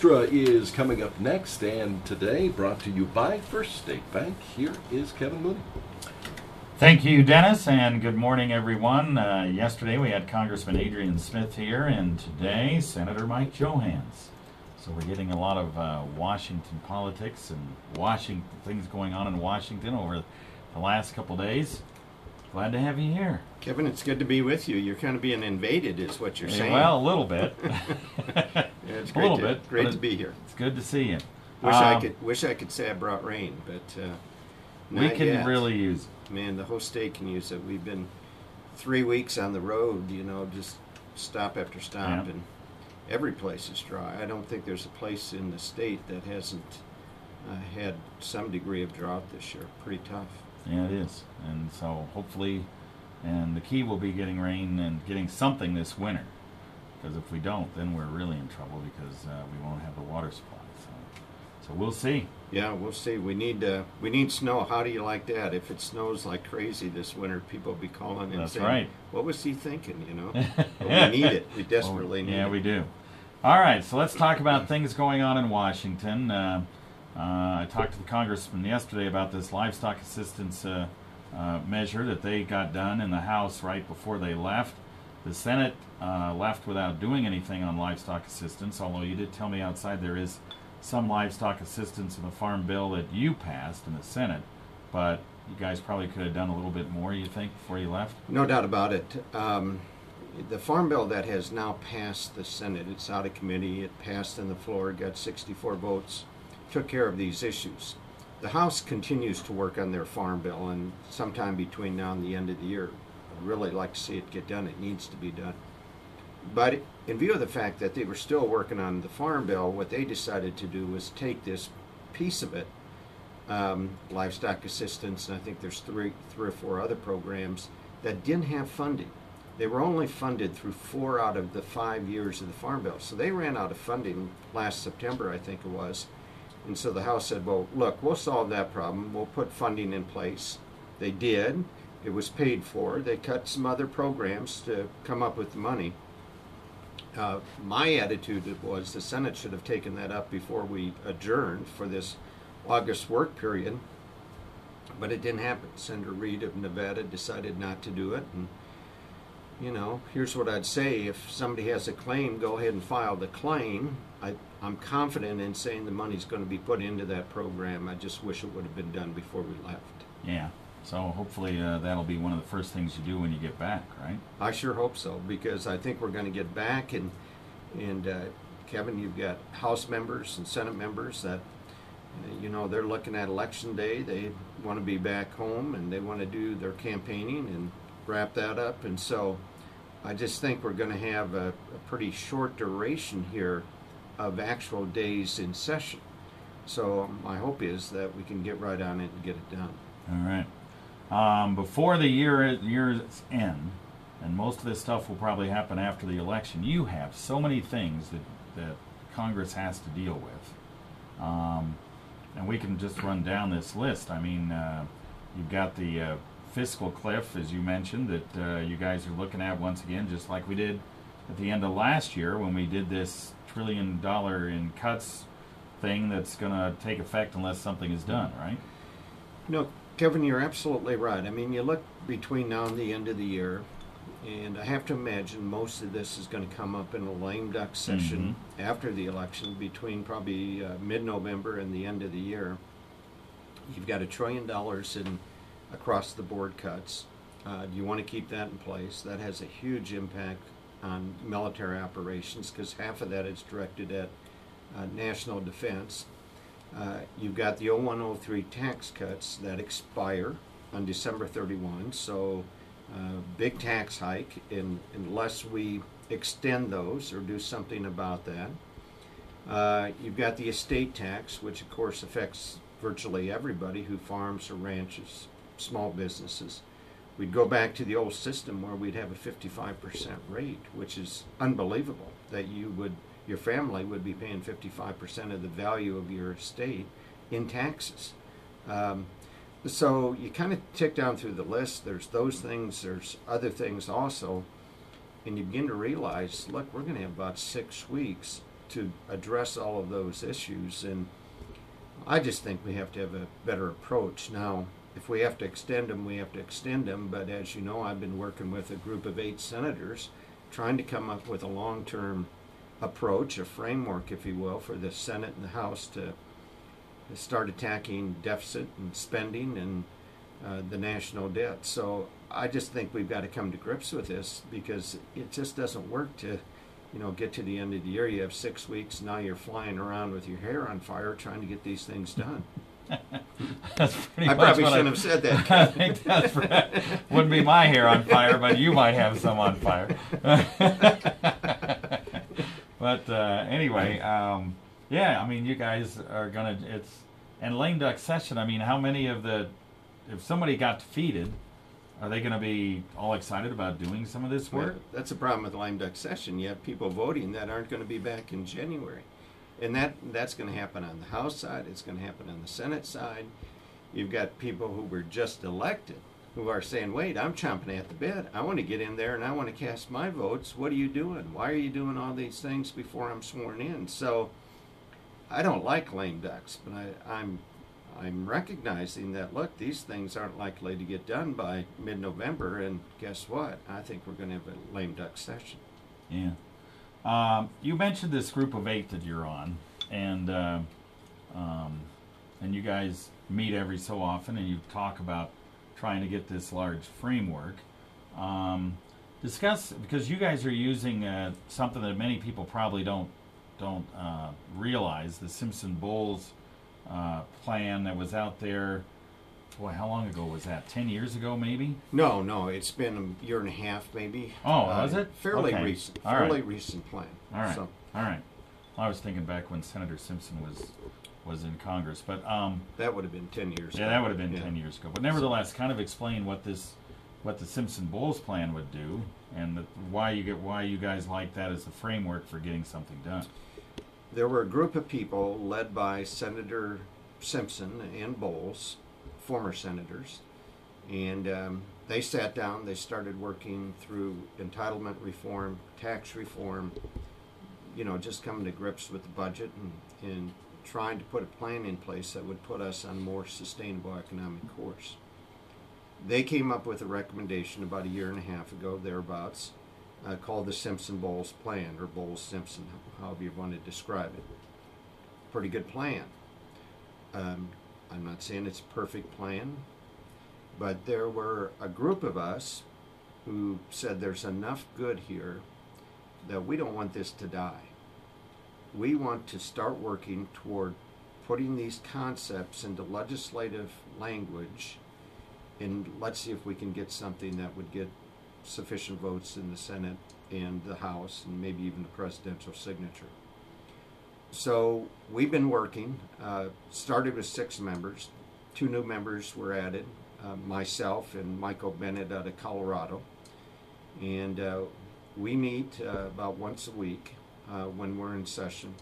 Extra is coming up next, and today brought to you by First State Bank. Here is Kevin Mooney. Thank you, Dennis, and good morning, everyone. Yesterday we had Congressman Adrian Smith here, and today Senator Mike Johanns. So we're getting a lot of Washington politics and things going on in Washington over the last couple days. Glad to have you here. Kevin, it's good to be with you. You're kind of being invaded, is what you're saying. Well, a little bit. Yeah, it's a little bit. Great to be here. It's good to see you. Wish I could say I brought rain, but we can yet. really use it. Man, the whole state can use it. We've been 3 weeks on the road, just stop after stop, and every place is dry. I don't think there's a place in the state that hasn't had some degree of drought this year. Pretty tough. Yeah, it is. And so hopefully, and the key will be getting rain and getting something this winter. Because if we don't, then we're really in trouble because we won't have the water supply. So we'll see. Yeah, we'll see. We need snow. How do you like that? If it snows like crazy this winter, people will be calling and saying, right. What was he thinking, But we need it. We desperately need it. Yeah, we do. All right, so let's talk about things going on in Washington. I talked to the congressman yesterday about this livestock assistance measure that they got done in the House right before they left. The Senate left without doing anything on livestock assistance, although you did tell me outside there is some livestock assistance in the farm bill that you passed in the Senate, but you guys probably could have done a little bit more, you think, before you left? No doubt about it. The farm bill that has now passed the Senate, it's out of committee, it passed on the floor, got 64 votes, took care of these issues. The House continues to work on their farm bill, and sometime between now and the end of the year, I'd really like to see it get done. It needs to be done. But in view of the fact that they were still working on the farm bill, what they decided to do was take this piece of it, livestock assistance, and I think there's three or four other programs that didn't have funding. They were only funded through 4 out of the 5 years of the farm bill. So they ran out of funding last September, I think it was. And so the House said, well, look, we'll solve that problem. We'll put funding in place. They did. It was paid for. They cut some other programs to come up with the money. My attitude was the Senate should have taken that up before we adjourned for this August work period. But it didn't happen. Senator Reed of Nevada decided not to do it. And, here's what I'd say. If somebody has a claim, go ahead and file the claim. I'm confident in saying the money's going to be put into that program. I just wish it would have been done before we left. Yeah. So hopefully that'll be one of the first things you do when you get back, right? I sure hope so, because I think we're going to get back. And Kevin, you've got House members and Senate members that, they're looking at Election Day. They want to be back home, and they want to do their campaigning and wrap that up. And so I just think we're going to have a pretty short duration here of actual days in session. So my hope is that we can get right on it and get it done. All right. Before the year's end, and most of this stuff will probably happen after the election, you have so many things that Congress has to deal with. And we can just run down this list. I mean, you've got the fiscal cliff, as you mentioned, that you guys are looking at once again, just like we did at the end of last year when we did this $1 trillion in cuts thing that's going to take effect unless something is done, right? No, Kevin, you're absolutely right. I mean, you look between now and the end of the year, and I have to imagine most of this is going to come up in a lame duck session after the election, between probably mid-November and the end of the year. You've got $1 trillion in across-the-board cuts. You want to keep that in place. That has a huge impact on military operations, because half of that is directed at national defense. You've got the 0103 tax cuts that expire on December 31, so big tax hike unless we extend those or do something about that. You've got the estate tax, which of course affects virtually everybody who farms or ranches, small businesses. We'd go back to the old system where we'd have a 55% rate, which is unbelievable, that your family would be paying 55% of the value of your estate in taxes. So you kind of tick down through the list. There's those things, there's other things also, and you begin to realize, look, we're going to have about 6 weeks to address all of those issues. And I just think we have to have a better approach. Now, if we have to extend them, we have to extend them. But as you know, I've been working with a group of 8 senators trying to come up with a long-term approach, a framework, if you will, for the Senate and the House to start attacking deficit and spending and the national debt. So I just think we've got to come to grips with this, because it just doesn't work to, get to the end of the year. You have 6 weeks, now you're flying around with your hair on fire trying to get these things done. That's pretty I much probably what shouldn't have said that. I think that's wouldn't be my hair on fire, but you might have some on fire. But anyway, yeah, I mean, you guys are gonna. And lame duck session. I mean, how many of if somebody got defeated, are they going to be all excited about doing some of this work? Well, that's the problem with lame duck session. You have people voting that aren't going to be back in January. And that's going to happen on the House side. It's going to happen on the Senate side. You've got people who were just elected who are saying, wait, I'm chomping at the bit. I want to get in there and I want to cast my votes. What are you doing? Why are you doing all these things before I'm sworn in? So I don't like lame ducks, but I'm recognizing that, look, these things aren't likely to get done by mid-November, and guess what? I think we're going to have a lame duck session. Yeah. You mentioned this group of 8 that you're on, and you guys meet every so often, and you talk about trying to get this large framework. Discuss, because you guys are using something that many people probably don't realize, the SimpsonBowles plan that was out there. Boy, how long ago was that? 10 years ago, maybe? No, it's been a year and a half, maybe. Oh, was it? Fairly Okay. recent. All Fairly right. recent plan. All right. So, All right. I was thinking back when Senator Simpson was in Congress, but that would have been 10 years ago. yeah, that would have been 10 years ago. But nevertheless, kind of explain what the SimpsonBowles plan would do, and why you guys like that as the framework for getting something done. There were a group of people led by Senator Simpson and Bowles, former senators, and they sat down, they started working through entitlement reform, tax reform, just coming to grips with the budget and trying to put a plan in place that would put us on a more sustainable economic course. They came up with a recommendation about a year and a half ago, thereabouts, called the SimpsonBowles plan, or Bowles-Simpson, however you want to describe it. Pretty good plan. I'm not saying it's a perfect plan, but there were a group of us who said there's enough good here that we don't want this to die. We want to start working toward putting these concepts into legislative language, and let's see if we can get something that would get sufficient votes in the Senate and the House, and maybe even the presidential signature. So we've been working, started with 6 members. 2 new members were added, myself and Michael Bennett out of Colorado. And we meet about once a week when we're in session.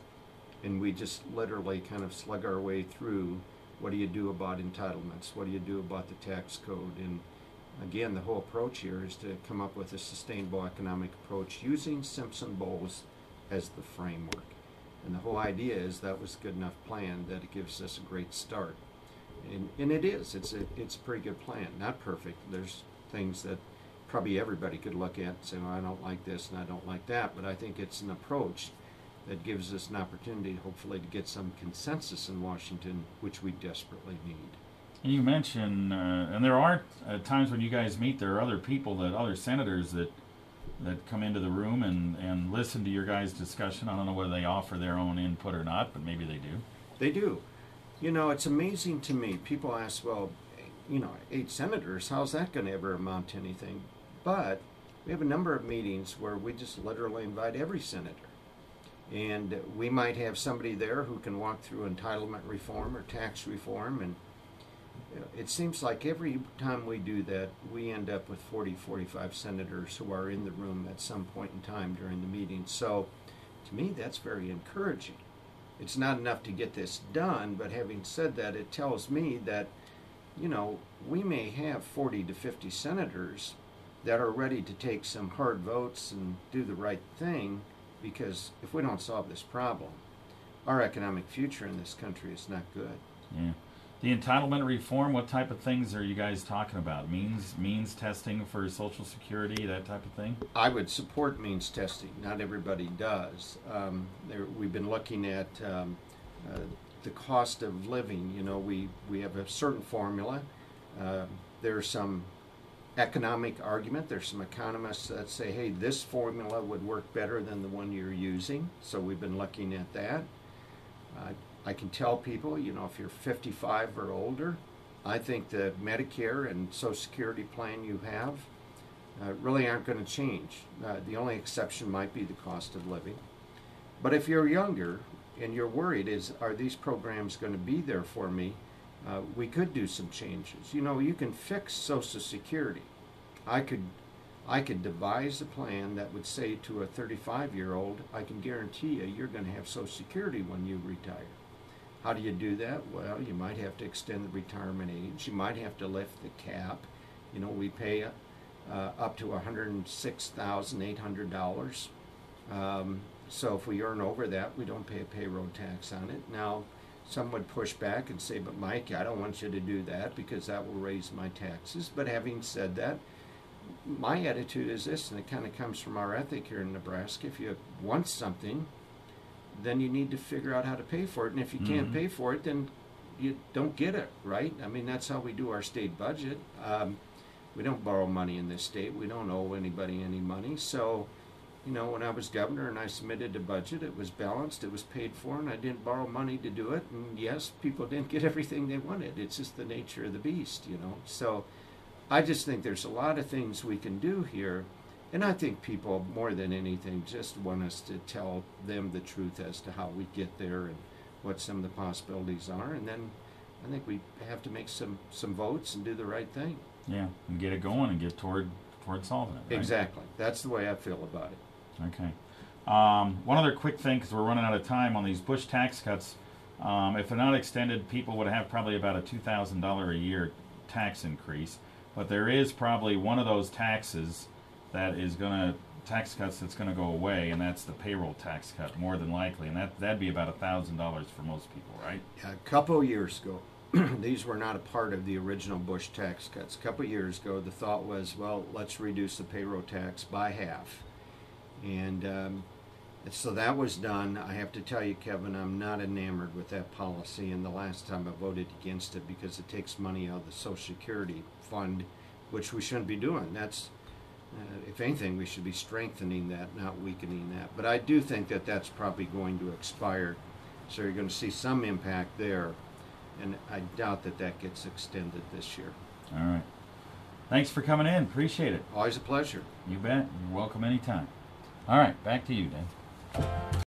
And we just literally kind of slug our way through, what do you do about entitlements? What do you do about the tax code? And again, the whole approach here is to come up with a sustainable economic approach using SimpsonBowles as the framework. And the whole idea is that was a good enough plan that it gives us a great start. And it is. It's a pretty good plan. Not perfect. There's things that probably everybody could look at and say, well, I don't like this and I don't like that. But I think it's an approach that gives us an opportunity, hopefully, to get some consensus in Washington, which we desperately need. And you mentioned, and there are times when you guys meet, there are other people, other senators that come into the room and listen to your guys' discussion. I don't know whether they offer their own input or not, but maybe they do. They do. It's amazing to me. People ask, well, 8 senators, how's that going to ever amount to anything? But we have a number of meetings where we just literally invite every senator. And we might have somebody there who can walk through entitlement reform or tax reform. And it seems like every time we do that, we end up with 40, 45 senators who are in the room at some point in time during the meeting. So to me, that's very encouraging. It's not enough to get this done, but having said that, it tells me that, we may have 40 to 50 senators that are ready to take some hard votes and do the right thing, because if we don't solve this problem, our economic future in this country is not good. Yeah. The entitlement reform, what type of things are you guys talking about? Means testing for Social Security, that type of thing? I would support means testing. Not everybody does. We've been looking at the cost of living. You know, we have a certain formula. There's some economic argument. There's some economists that say, hey, this formula would work better than the one you're using. So we've been looking at that. I can tell people, you know, if you're 55 or older, I think the Medicare and Social Security plan you have really aren't going to change. The only exception might be the cost of living. But if you're younger and you're worried, are these programs going to be there for me? We could do some changes. You know, you can fix Social Security. I could devise a plan that would say to a 35-year-old, I can guarantee you, you're going to have Social Security when you retire. How do you do that? Well, you might have to extend the retirement age. You might have to lift the cap. You know, we pay up to $106,800. So if we earn over that, we don't pay a payroll tax on it. Now, some would push back and say, but Mike, I don't want you to do that because that will raise my taxes. But having said that, my attitude is this, and it kind of comes from our ethic here in Nebraska. If you want something, then you need to figure out how to pay for it. And if you can't pay for it, then you don't get it, right? I mean, that's how we do our state budget. We don't borrow money in this state. We don't owe anybody any money. So, you know, when I was governor and I submitted a budget, it was balanced, it was paid for, and I didn't borrow money to do it. And yes, people didn't get everything they wanted. It's just the nature of the beast, you know. So I just think there's a lot of things we can do here. And I think people, more than anything, just want us to tell them the truth as to how we get there and what some of the possibilities are. And then I think we have to make some votes and do the right thing. Yeah, and get it going and get toward solving it. Right? Exactly. That's the way I feel about it. Okay. One other quick thing, because we're running out of time on these Bush tax cuts. If they're not extended, people would have probably about a $2,000 a year tax increase. But there is probably one of those taxes that is tax cuts that's going to go away, and that's the payroll tax cut, more than likely. And that'd be about $1,000 for most people, right? A couple of years ago, these were not a part of the original Bush tax cuts. A couple of years ago, the thought was, well, let's reduce the payroll tax by half. And so that was done. I have to tell you, Kevin, I'm not enamored with that policy. And the last time I voted against it because it takes money out of the Social Security fund, which we shouldn't be doing. That's, if anything, we should be strengthening that, not weakening that. But I do think that that's probably going to expire. So you're going to see some impact there. And I doubt that that gets extended this year. All right. Thanks for coming in. Appreciate it. Always a pleasure. You bet. You're welcome anytime. All right, back to you, Dan.